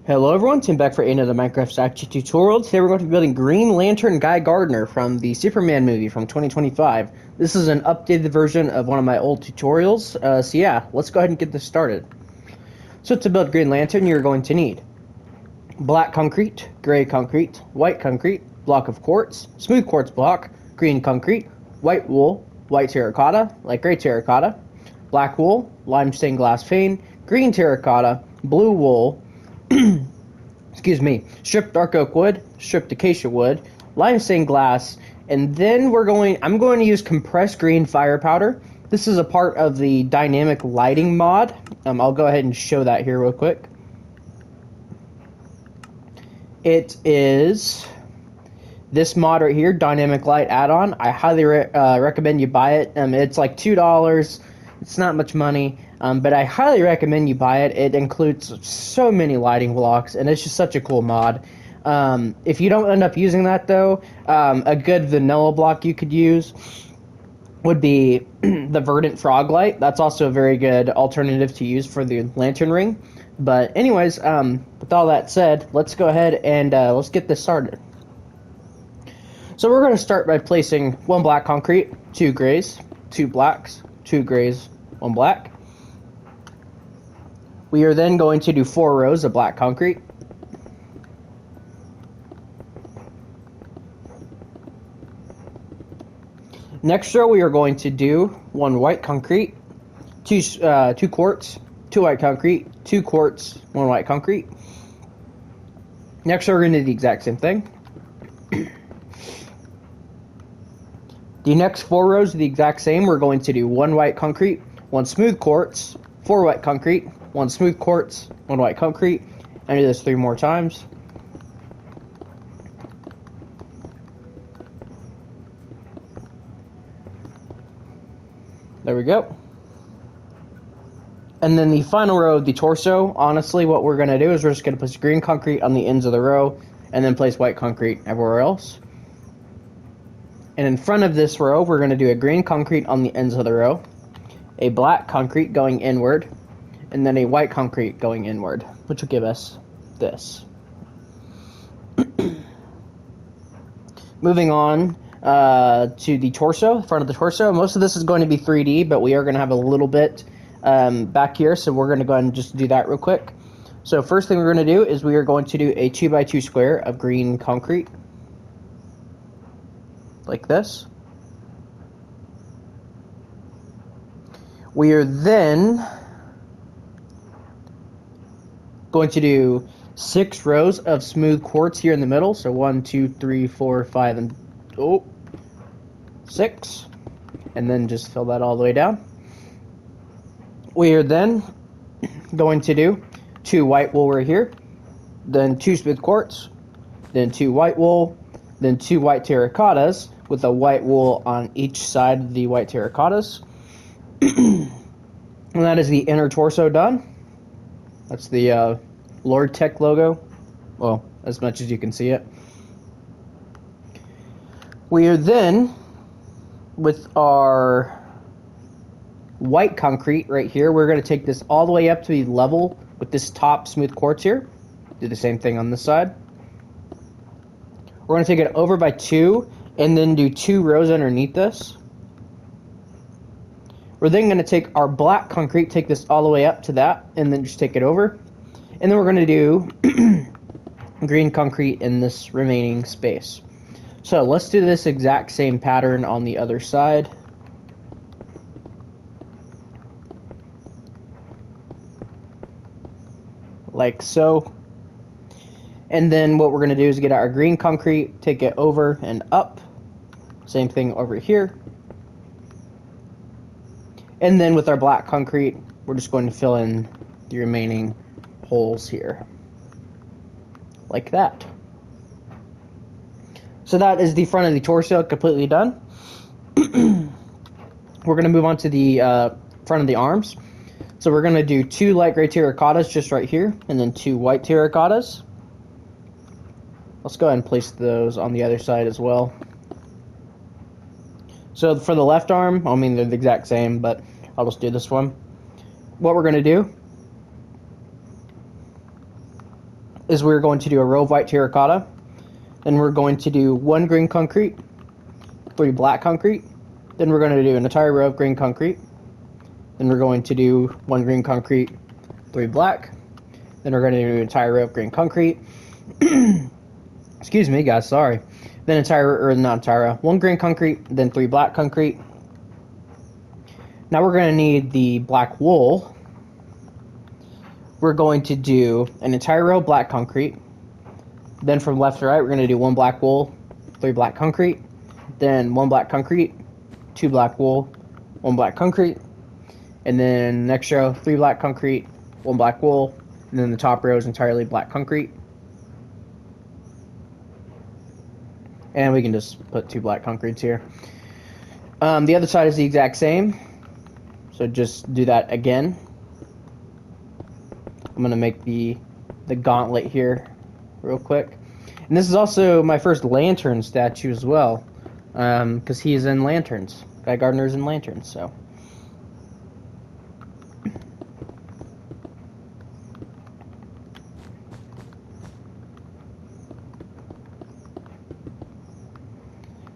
Hello everyone, Tim back for another Minecraft strategy tutorial. Today we're going to be building Green Lantern Guy Gardner from the Superman movie from 2025. This is an updated version of one of my old tutorials, so yeah, let's go ahead and get this started. So to build Green Lantern, you're going to need black concrete, gray concrete, white concrete, block of quartz, smooth quartz block, green concrete, white wool, white terracotta, like gray terracotta, black wool, lime stained glass pane, green terracotta, blue wool, excuse me, stripped dark oak wood, stripped acacia wood, limestone glass, and then I'm going to use compressed green fire powder. This is a part of the dynamic lighting mod. I'll go ahead and show that here real quick. It is this mod right here, dynamic light add-on. I highly recommend you buy it. It's like $2. It's not much money, but I highly recommend you buy it. It includes so many lighting blocks, and it's just such a cool mod. If you don't end up using that, though, a good vanilla block you could use would be the Verdant Frog Light. That's also a very good alternative to use for the lantern ring. But anyways, with all that said, let's go ahead and let's get this started. So we're going to start by placing 1 black concrete, 2 grays, 2 blacks, 2 grays, 1 black. We are then going to do 4 rows of black concrete. Next row we are going to do 1 white concrete, 2 quartz, 2 white concrete, 2 quartz, 1 white concrete. Next row we're going to do the exact same thing. The next 4 rows are the exact same. We're going to do 1 white concrete, 1 smooth quartz, 4 white concrete, 1 smooth quartz, 1 white concrete, and do this 3 more times. There we go. And then the final row of the torso, honestly, what we're going to do is we're just going to place green concrete on the ends of the row, and then place white concrete everywhere else. And in front of this row, we're going to do a green concrete on the ends of the row, a black concrete going inward, and then a white concrete going inward, which will give us this. Moving on to the torso, front of the torso. Most of this is going to be 3D, but we are going to have a little bit back here, so we're going to go ahead and just do that real quick. So first thing we're going to do is we are going to do a 2x2 square of green concrete, like this. We are then going to do 6 rows of smooth quartz here in the middle. So 1, 2, 3, 4, 5, and 6. And then just fill that all the way down. We are then going to do 2 white wool right here, then 2 smooth quartz, then 2 white wool, then 2 white terracottas with a white wool on each side of the white terracottas. And that is the inner torso done. That's the Lord Tech logo. Well, as much as you can see it. We are then, with our white concrete right here, we're going to take this all the way up to the level with this top smooth quartz here. Do the same thing on this side. We're going to take it over by 2 and then do 2 rows underneath this. We're then going to take our black concrete, take this all the way up to that, and then just take it over. And then we're going to do green concrete in this remaining space. So let's do this exact same pattern on the other side. Like so. And then what we're going to do is get our green concrete, take it over and up. Same thing over here. And then with our black concrete, we're just going to fill in the remaining holes here. Like that. So that is the front of the torso completely done. We're going to move on to the front of the arms. So we're going to do 2 light gray terracottas just right here, and then 2 white terracottas. Let's go ahead and place those on the other side as well. So for the left arm, I mean, they're the exact same, but I'll just do this one. What we're going to do is we're going to do a row of white terracotta. Then we're going to do 1 green concrete, 3 black concrete. Then we're going to do an entire row of green concrete. Then we're going to do 1 green concrete, 3 black. Then we're going to do an entire row of green concrete. Excuse me, guys, sorry. Then not entire, 1 green concrete, then 3 black concrete. Now we're going to need the black wool. We're going to do an entire row of black concrete. Then from left to right, we're going to do 1 black wool, 3 black concrete. Then 1 black concrete, 2 black wool, 1 black concrete. And then next row, 3 black concrete, 1 black wool. And then the top row is entirely black concrete. And we can just put 2 black concretes here. The other side is the exact same. So just do that again. I'm going to make the gauntlet here real quick. And this is also my first lantern statue as well. Because he's in lanterns. Guy Gardner's in lanterns, so.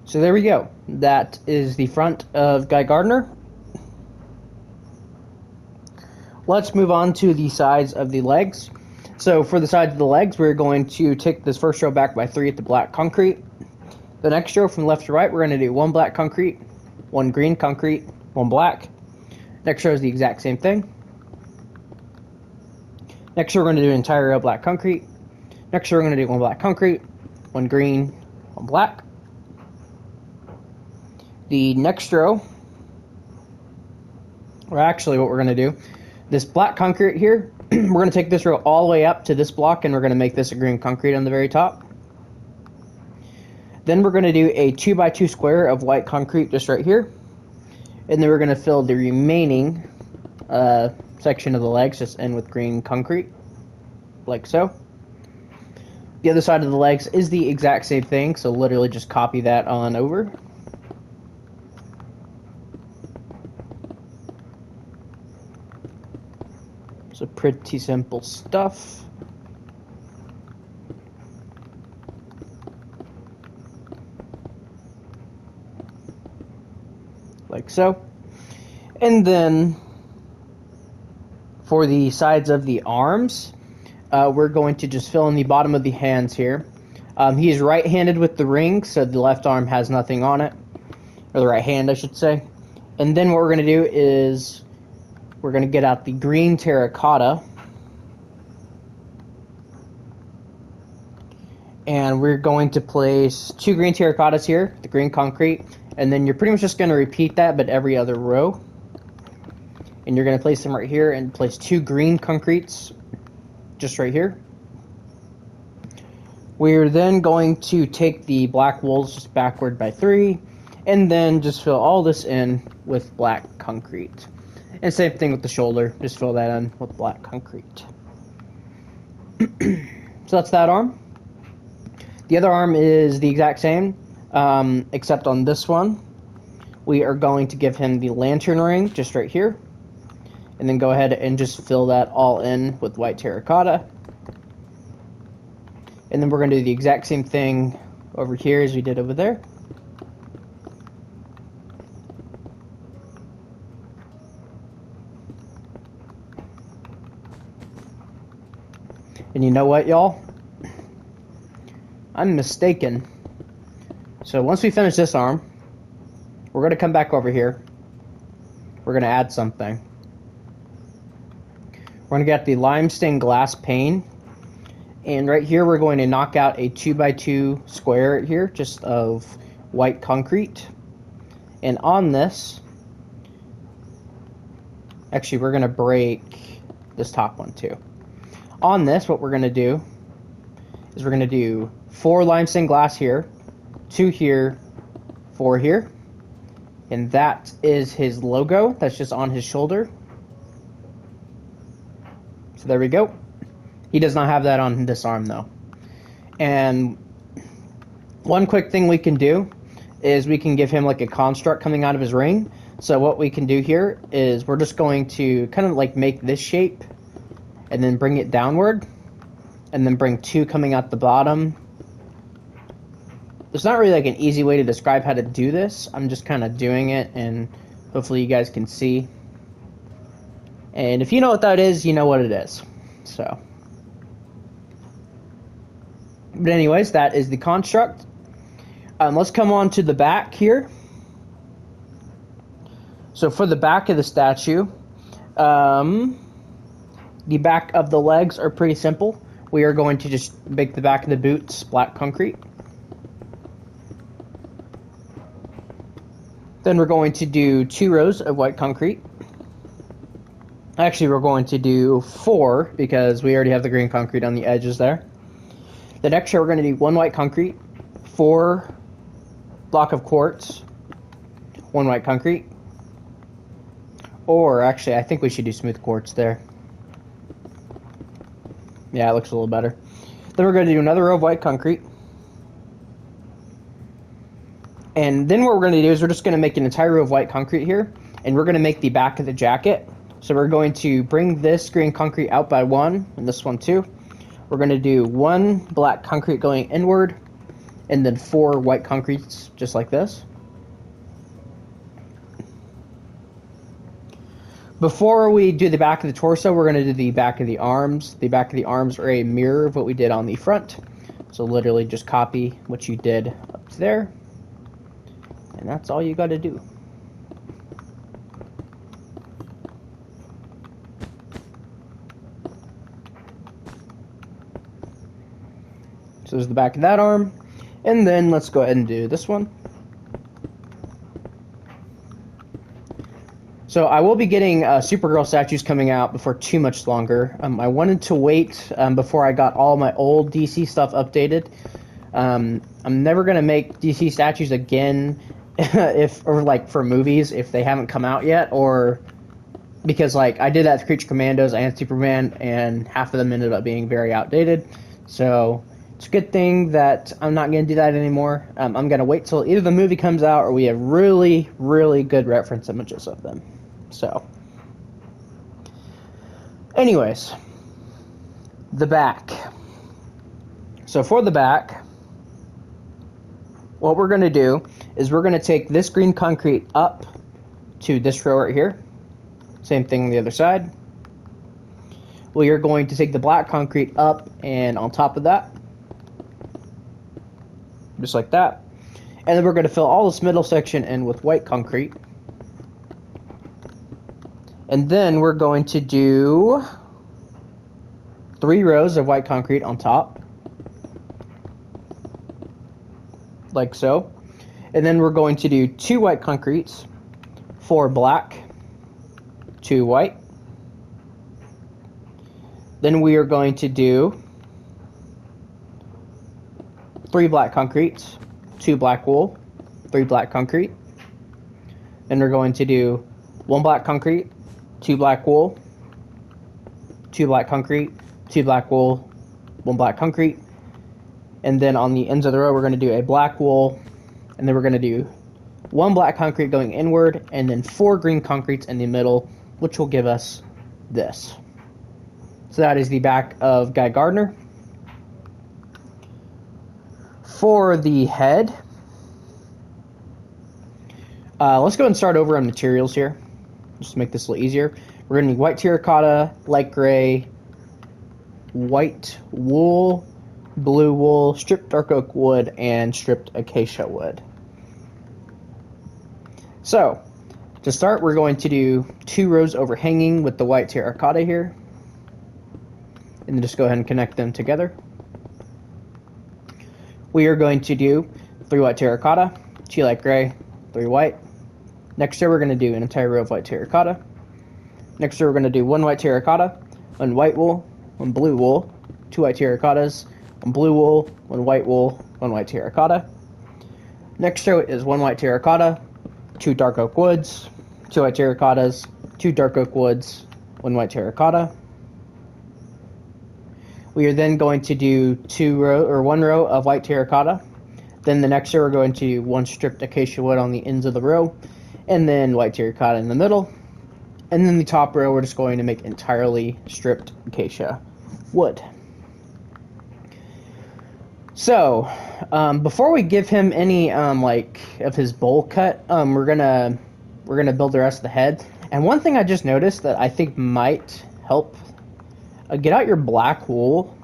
So there we go. That is the front of Guy Gardner. Let's move on to the sides of the legs. So for the sides of the legs, we're going to take this first row back by 3 at the black concrete. The next row from left to right, we're going to do 1 black concrete, 1 green concrete, 1 black. Next row is the exact same thing. Next row, we're going to do an entire row of black concrete. Next row, we're going to do 1 black concrete, 1 green, 1 black. The next row, or actually what we're going to do, this black concrete here, we're going to take this row all the way up to this block, and we're going to make this a green concrete on the very top. Then we're going to do a 2x2 square of white concrete just right here. And then we're going to fill the remaining section of the legs just in with green concrete, like so. The other side of the legs is the exact same thing, so literally just copy that on over. So pretty simple stuff. Like so. And then for the sides of the arms, we're going to just fill in the bottom of the hands here. He is right-handed with the ring, so the left arm has nothing on it. Or the right hand, I should say. And then what we're going to do is we're going to get out the green terracotta. And we're going to place 2 green terracottas here, the green concrete. And then you're pretty much just going to repeat that, but every other row. And you're going to place them right here and place 2 green concretes just right here. We're then going to take the black wools just backward by 3. And then just fill all this in with black concrete. And same thing with the shoulder. Just fill that in with black concrete. So that's that arm. The other arm is the exact same, except on this one, we are going to give him the lantern ring just right here. And then go ahead and just fill that all in with white terracotta. And then we're going to do the exact same thing over here as we did over there. And you know what, y'all? I'm mistaken. So once we finish this arm, we're going to come back over here. We're going to add something. We're going to get the lime stained glass pane. And right here, we're going to knock out a 2x2 square right here, just of white concrete. And on this, actually, we're going to break this top one too. On this, what we're going to do is we're going to do 4 limestone glass here, 2 here, 4 here. And that is his logo. That's just on his shoulder. So there we go. He does not have that on this arm, though. And one quick thing we can do is we can give him like a construct coming out of his ring. So what we can do here is we're just going to kind of like make this shape and then bring it downward. and then bring 2 coming out the bottom. There's not really like an easy way to describe how to do this. I'm just kind of doing it, and hopefully you guys can see. And if you know what that is, you know what it is. So, but anyways, that is the construct. Let's come on to the back here. So for the back of the statue, the back of the legs are pretty simple. We are going to just make the back of the boots black concrete. Then we're going to do 2 rows of white concrete. Actually, we're going to do 4 because we already have the green concrete on the edges there. The next row, we're going to do 1 white concrete, 4 block of quartz, 1 white concrete. Or actually, I think we should do smooth quartz there. Yeah, it looks a little better. Then we're going to do another row of white concrete. And then what we're going to do is we're just going to make an entire row of white concrete here. And we're going to make the back of the jacket. So we're going to bring this green concrete out by 1, and this one too. We're going to do 1 black concrete going inward, and then 4 white concretes, just like this. Before we do the back of the torso, we're going to do the back of the arms. The back of the arms are a mirror of what we did on the front. So literally just copy what you did up there. And that's all you got to do. So there's the back of that arm. And then let's go ahead and do this one. So I will be getting Supergirl statues coming out before too much longer. I wanted to wait before I got all my old DC stuff updated. I'm never going to make DC statues again or like for movies if they haven't come out yet, or because like I did that to Creature Commandos and Superman, and half of them ended up being very outdated. So it's a good thing that I'm not going to do that anymore. I'm going to wait till either the movie comes out or we have really, really good reference images of them. So, anyways, the back. So for the back, what we're going to do is we're going to take this green concrete up to this row right here. Same thing on the other side. We are going to take the black concrete up and on top of that. Just like that. And then we're going to fill all this middle section in with white concrete. And then we're going to do 3 rows of white concrete on top. Like so. And then we're going to do 2 white concretes, 4 black, 2 white. Then we are going to do 3 black concretes, 2 black wool, 3 black concrete. Then we're going to do 1 black concrete, 2 black wool, 2 black concrete, 2 black wool, 1 black concrete. And then on the ends of the row, we're going to do a black wool, and then we're going to do 1 black concrete going inward, and then 4 green concretes in the middle, which will give us this. So that is the back of Guy Gardner. For the head, let's go and start over on materials here, just to make this a little easier. We're going to need white terracotta, light gray, white wool, blue wool, stripped dark oak wood, and stripped acacia wood. So, to start, we're going to do 2 rows overhanging with the white terracotta here. And then just go ahead and connect them together. We are going to do 3 white terracotta, 2 light gray, 3 white. Next row, we're going to do an entire row of white terracotta. Next row, we're going to do 1 white terracotta, 1 white wool, 1 blue wool, 2 white terracottas, 1 blue wool, 1 white wool, 1 white terracotta. Next row is 1 white terracotta, 2 dark oak woods, 2 white terracottas, 2 dark oak woods, 1 white terracotta. We are then going to do 1 row of white terracotta. Then the next row we're going to do 1 stripped acacia wood on the ends of the row, and then white terracotta in the middle. And then the top row we're just going to make entirely stripped acacia wood. So, before we give him any like of his bowl cut, we're gonna build the rest of the head. And one thing I just noticed that I think might help, get out your black wool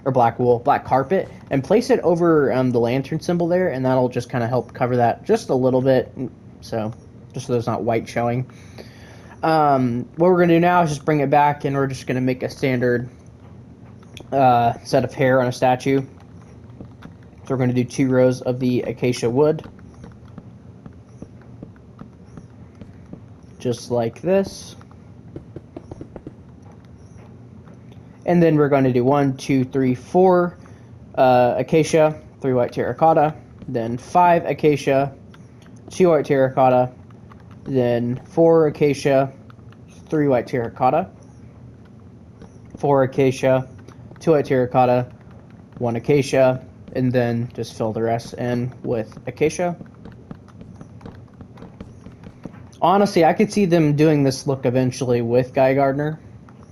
or black carpet, and place it over the lantern symbol there, and that'll just kind of help cover that just a little bit. So, just so there's not white showing. What we're gonna do now is just bring it back, and we're just gonna make a standard set of hair on a statue. So we're going to do 2 rows of the acacia wood. Just like this. And then we're going to do 1, 2, 3, 4 acacia, 3 white terracotta, then 5 acacia, 2 white terracotta, then 4 acacia, 3 white terracotta, 4 acacia, 2 white terracotta, 1 acacia, and then just fill the rest in with acacia. Honestly, I could see them doing this look eventually with Guy Gardner,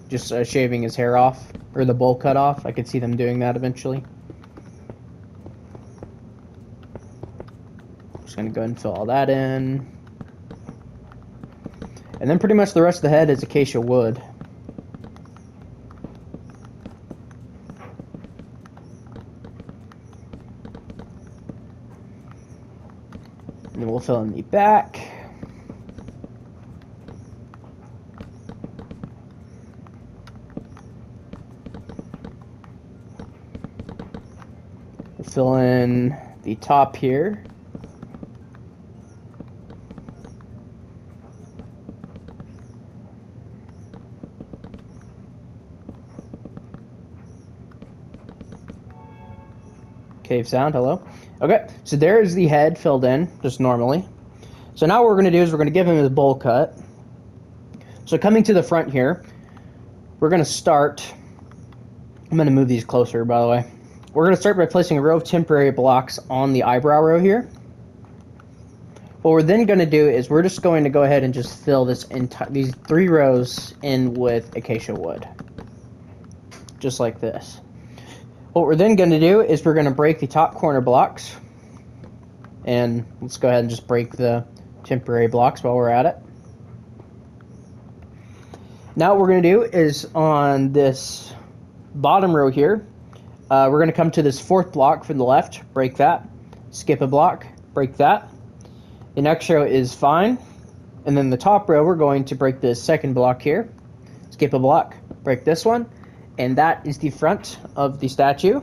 just shaving his hair off, or the bowl cut off. I could see them doing that eventually. Just gonna go ahead and fill all that in. And then pretty much the rest of the head is acacia wood. And then we'll fill in the back. We'll fill in the top here. Cave sound, hello. Okay, so there's the head filled in, just normally. So now what we're going to do is we're going to give him his bowl cut. So coming to the front here, we're going to start... I'm going to move these closer, by the way. We're going to start by placing a row of temporary blocks on the eyebrow row here. What we're then going to do is we're just going to go ahead and just fill these 3 rows in with acacia wood. Just like this. What we're then going to do is we're going to break the top corner blocks. And let's go ahead and just break the temporary blocks while we're at it. Now what we're going to do is on this bottom row here, we're going to come to this 4th block from the left, break that, skip a block, break that. The next row is fine. And then the top row, we're going to break the 2nd block here, skip a block, break this one. And that is the front of the statue.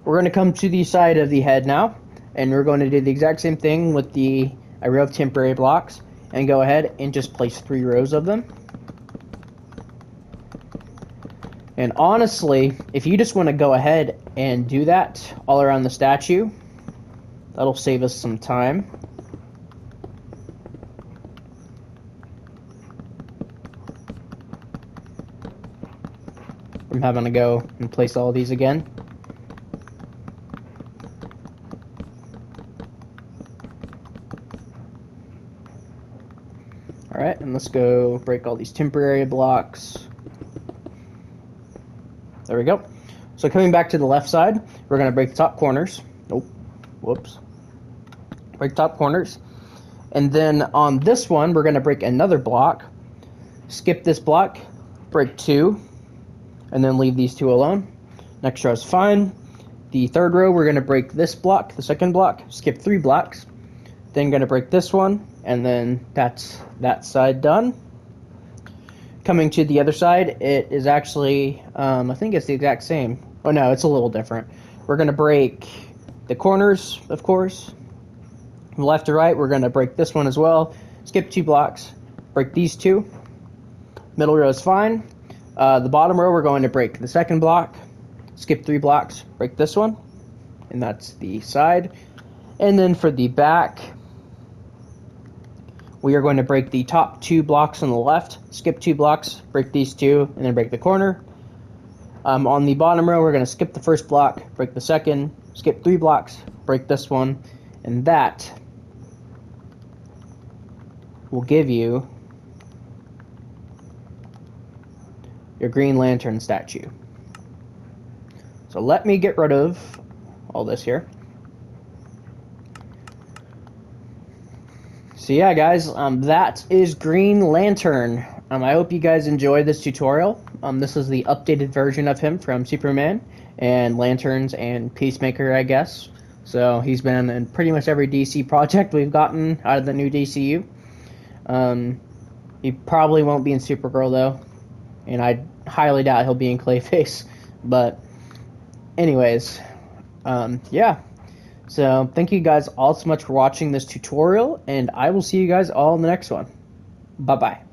We're going to come to the side of the head now, and we're going to do the exact same thing with a row of temporary blocks, and go ahead and just place 3 rows of them. And honestly, if you just want to go ahead and do that all around the statue, that'll save us some time. I'm having to go and place all these again. Alright, and let's go break all these temporary blocks. There we go. So coming back to the left side, we're going to break the top corners. Nope. Whoops. Break top corners. And then on this one, we're going to break another block. Skip this block, break 2. And then leave these 2 alone. Next row is fine. The 3rd row, we're going to break this block, the 2nd block, skip 3 blocks. Then going to break this one, and then that's that side done. Coming to the other side, it is actually, I think it's the exact same. Oh no, it's a little different. We're going to break the corners, of course. From left to right, we're going to break this one as well. Skip 2 blocks, break these 2. Middle row is fine. The bottom row, we're going to break the 2nd block, skip 3 blocks, break this one, and that's the side. And then for the back, we are going to break the top 2 blocks on the left, skip 2 blocks, break these 2, and then break the corner. On the bottom row, we're going to skip the 1st block, break the 2nd, skip 3 blocks, break this one, and that will give you your Green Lantern statue. So let me get rid of all this here. So yeah, guys, that is Green Lantern. I hope you guys enjoyed this tutorial. This is the updated version of him from Superman and Lanterns and Peacemaker, I guess. So he's been in pretty much every DC project we've gotten out of the new DCU. He probably won't be in Supergirl, though. And I highly doubt he'll be in Clayface. But anyways, yeah. So thank you guys all so much for watching this tutorial, and I will see you guys all in the next one. Bye-bye.